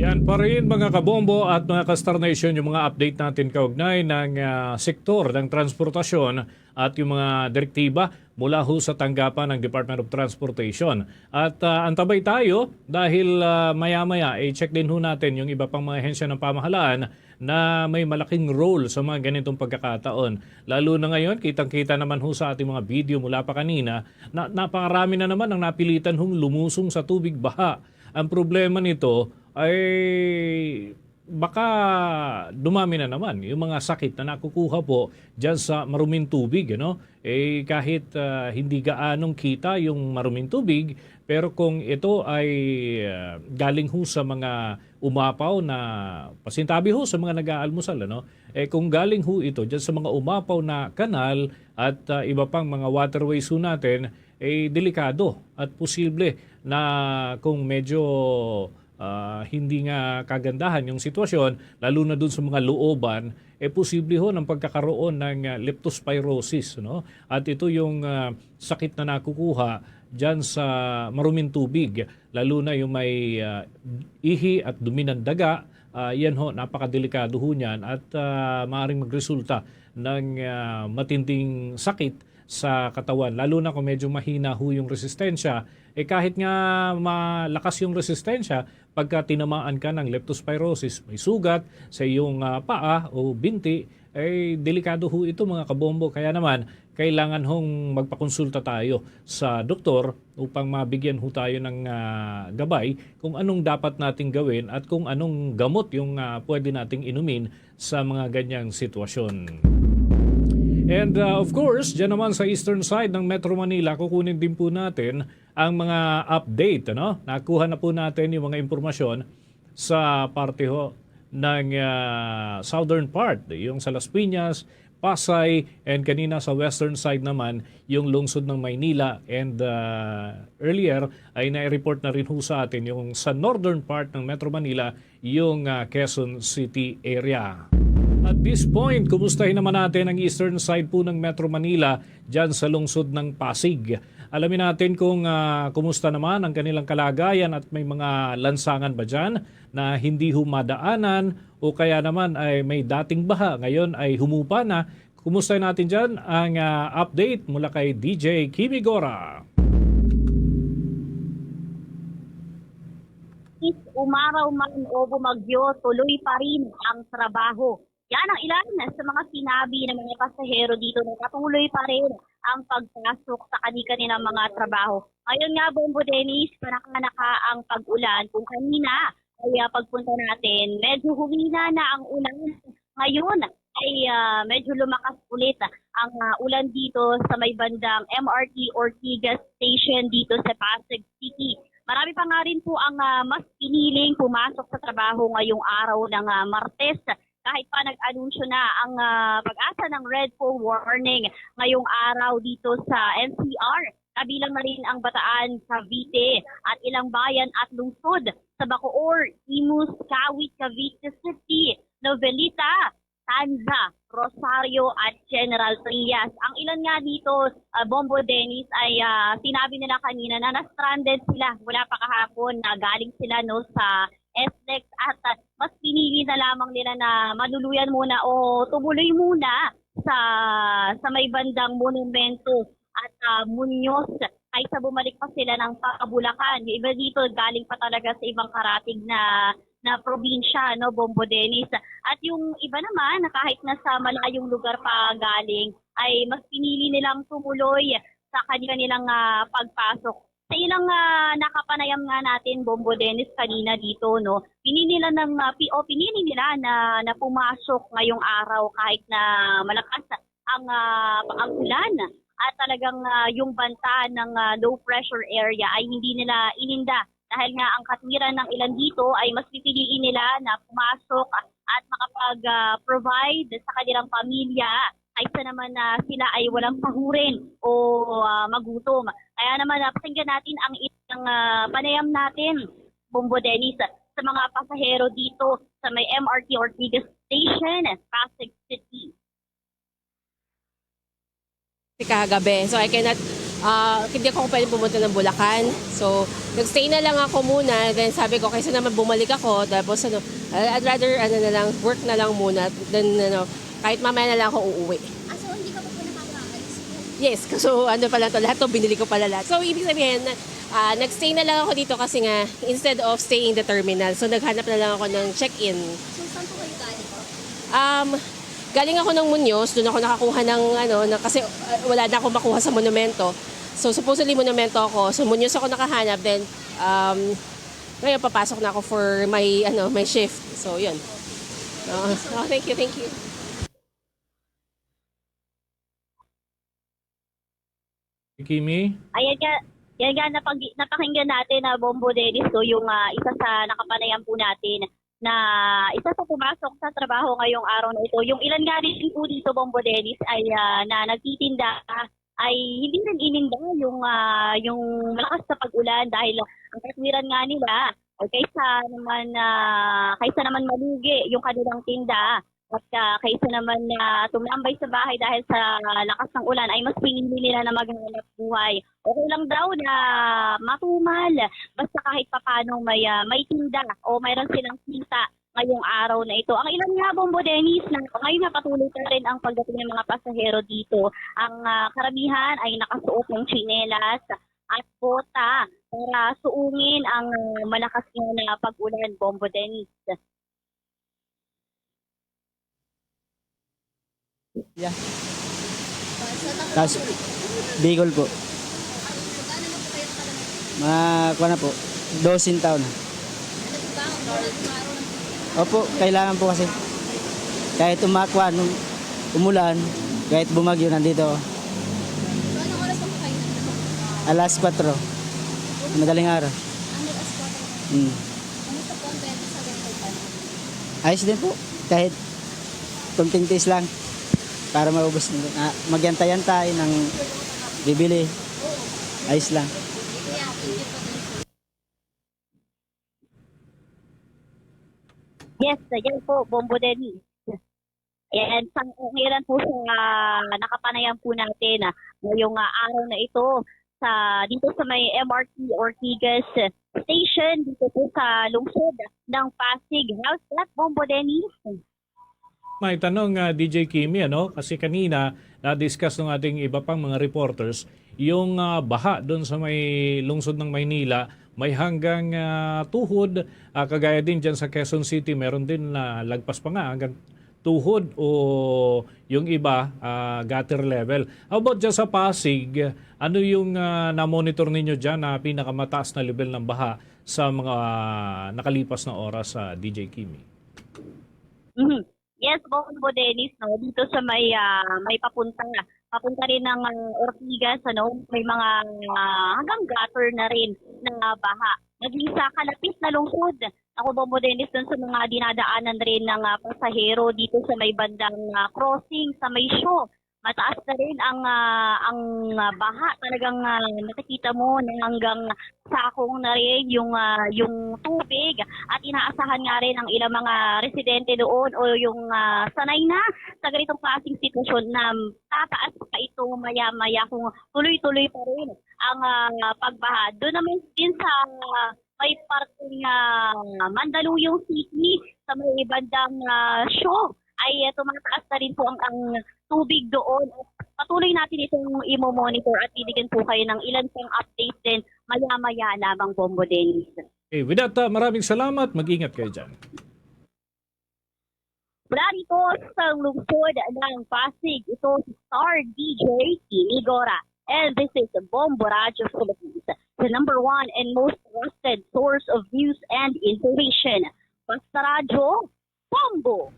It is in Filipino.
Yan pa rin mga kabombo at mga ka-Star Nation yung mga update natin kaugnay ng sektor ng transportasyon at yung mga direktiba mula ho sa tanggapan ng Department of Transportation. At antabay tayo dahil maya-maya i-check din ho natin yung iba pang mga ahensya ng pamahalaan na may malaking role sa mga ganitong pagkakataon. Lalo na ngayon, kitang-kita naman ho sa ating mga video mula pa kanina na napakarami na naman ang napilitan hong lumusong sa tubig baha. Ang problema nito ay baka dumami na naman yung mga sakit na nakukuha po dyan sa maruming tubig. Kahit hindi gaanong kita yung maruming tubig, pero kung ito ay galing ho sa mga umapaw na pasintabi ho sa mga nag-aalmusal, kung galing ho ito dyan sa mga umapaw na kanal at iba pang mga waterways ho natin, delikado at posible na kung medyo hindi nga kagandahan yung sitwasyon, lalo na dun sa mga looban, posible ho ng pagkakaroon ng leptospirosis. At ito yung sakit na nakukuha dyan sa maruming tubig, lalo na yung may ihi at dumi ng daga. Yan ho, napakadelikado ho niyan at maaaring magresulta ng matinding sakit sa katawan, lalo na kung medyo mahina ho yung resistensya. Kahit nga malakas yung resistensya, pagka tinamaan ka ng leptospirosis, may sugat sa iyong paa o binti, delikado ho ito mga kabombo. Kaya naman, kailangan hong magpakonsulta tayo sa doktor upang mabigyan ho tayo ng gabay kung anong dapat nating gawin at kung anong gamot yung pwede nating inumin sa mga ganyang sitwasyon. And of course, dyan naman sa eastern side ng Metro Manila, kukunin din po natin ang mga update. Nakuha na po natin yung mga impormasyon sa parte ho ng southern part, yung sa Las Piñas, Pasay, and kanina sa western side naman, yung lungsod ng Maynila. And earlier ay na-report na rin ho sa atin yung sa northern part ng Metro Manila, yung Quezon City area. At this point, kumustahin naman natin ang eastern side po ng Metro Manila dyan sa lungsod ng Pasig. Alamin natin kung kumusta naman ang kanilang kalagayan at may mga lansangan ba dyan na hindi humadaanan o kaya naman ay may dating baha, ngayon ay humupa na. Kumustahin natin dyan ang update mula kay DJ Kimi Gora. Umaraw man o bumagyo, tuloy pa rin ang trabaho. Yan ang ilan sa mga sinabi ng mga pasahero dito na patuloy pa rin ang pagpasok sa kanilang mga trabaho. Ngayon nga, Bombo Dennis, panaka ang pag-ulan. Kung kanina ay pagpunta natin, medyo humina na ang ulan. Ngayon ay medyo lumakas ulit ang ulan dito sa may bandang MRT Ortigas Station dito sa Pasig City. Marami pa nga rin po ang mas piniling pumasok sa trabaho ngayong araw ng Martes. Kahit pa nag-anunsyo na ang pag-asa ng red phone warning ngayong araw dito sa NCR. Kabilang na rin ang Bataan, Cavite at ilang bayan at lungsod sa Bacoor, Imus, Kawit, Cavite City, Novelita, Tanza, Rosario at General Trias. Ang ilan nga dito, Bombo Dennis, ay sinabi nila kanina na na-stranded sila. Wala pa kahapon na galing sila sa SLEX at mas pinili na lamang nila na maluluyan muna o tumuloy muna sa may bandang Monumento at Muñoz kaysa bumalik pa sila ng Bulacan. Yung iba dito galing pa talaga sa ibang karatig na probinsya, Bombo Dennis. At yung iba naman na kahit nasa malayong lugar pa galing ay mas pinili nilang tumuloy sa kanilang pagpasok. Sa ilang nakapanayam nga natin, Bombo Dennis, kanina dito, pinili nila na pumasok ngayong araw kahit na malakas ang ulan at talagang yung banta ng low pressure area ay hindi nila ininda dahil nga ang katwiran ng ilan dito ay mas pipiliin nila na pumasok at makapag-provide sa kanilang pamilya kaysa naman na sila ay walang pahurin o magutom. Kaya naman pakinggan natin ang ilang panayam natin, Bombo Dennis, sa mga pasahero dito sa may MRT Ortigas Station, Pasig City. kagabi. So I cannot, hindi ako pwede pumunta ng Bulacan. So nagstay na lang ako muna. Then sabi ko, kaysa naman bumalik ako. Tapos I'd rather work na lang muna. Then kahit mamaya na lang ako uuwi. So hindi ka pa po nakaka-alis po? Yes, so pala to, lahat to binili ko pala lahat. So ibig sabihin, nagstay na lang ako dito kasi nga, instead of staying the terminal, so naghanap na lang ako ng check-in. So saan po kayo galing po? Galing ako ng Muñoz, doon ako nakakuha ng kasi wala na akong makuha sa monumento. So supposedly monumento ako. So Muñoz ako nakahanap, then ngayon papasok na ako for my shift. So yun. Thank you, thank you. Kimi? Ayan nga, napakinggan natin na Bombo Dennis, so yung isa sa nakapanayan po natin na isa sa pumasok sa trabaho ngayong araw na ito. Yung ilan nga rin po dito, Bombo Dennis, ay na nagtitinda ay hindi rin ininda yung malakas na pag-ulan dahil ang katwiran nga nila ay kaysa naman malugi yung kanilang tinda. At kaysa naman na tumambay sa bahay dahil sa lakas ng ulan, ay mas pinili nila na maghanap buhay. Okay lang daw na matumal, basta kahit papano may tinda o mayroon silang kita ngayong araw na ito. Ang ilan nga, Bombo Dennis, na ngayon nga patuloy pa rin ang pagdating ng mga pasahero dito. Ang karamihan ay nakasuot ng tsinelas at bota para suungin ang malakas na pag-ulan, Bombo Dennis. Yeah. Saan ako? Tapos, Bicol po. Magkano na po kayo nakalaman? Kuha na po. 12 taon na. Ano po ba ang oras ng araw ng pagkakas? Opo, kailangan po kasi. Kahit nung umulan, kahit bumagyo, nandito. ako. So anong oras na po kayo nakalaman? Alas 4. Madaling araw. Ano oras po kayo? Kamusta po ang benta sa ganitong panahon? Ayos din po. Kahit kunting tiis lang. Para maubos. Magyantay-yantay ng bibili. Ayos lang. Kaya thank you po din. Yes, yan po, Bombo Dennis. Ayan, sangilan po sa nakapanayan po natin ngayong araw na ito dito sa may MRT Ortigas Station dito po sa lungsod ng Pasig. How's that, Bombo Dennis? May tanong DJ Kimi, kasi kanina na-discuss ng ating iba pang mga reporters, yung baha doon sa may lungsod ng Maynila, may hanggang tuhod, kagaya din dyan sa Quezon City, meron din na lagpas pa nga hanggang tuhod o yung iba gutter level. How about dyan sa Pasig, ano yung na-monitor ninyo dyan na pinakamataas na level ng baha sa mga nakalipas na oras sa DJ Kimi? Mm-hmm. Yes, Bombo Dennis, dito sa may papunta rin ng Ortigas, may mga hanggang gutter na rin na baha. Naging sa kalapit na lungsod. Ako, Bombo Dennis, dun sa mga dinadaanan rin ng pasahero dito sa may bandang crossing sa may show. Mataas na rin ang baha. Talagang nakikita mo na hanggang sakong na rin yung tubig at inaasahan nga rin ang ilang mga residente doon o yung sanay na sa ganitong klaseng sitwasyon na tataas pa ito maya-maya kung tuloy-tuloy pa rin ang pagbaha. Doon naman din sa may parting Mandaluyong City sa may bandang show ay tumataas na rin po ang tubig doon. Patuloy natin itong imo-monitor at bibigyan po kayo ng ilan pang update din maya-maya lamang, Bombo Dennis. Okay, with that, maraming salamat. Mag-ingat kayo dyan. Mula dito sa lungsod ng Pasig, ito si Star DJ Inigora. And this is Bombo Radio Philippines, the #1 and most trusted source of news and information. Basta Radio, Bombo!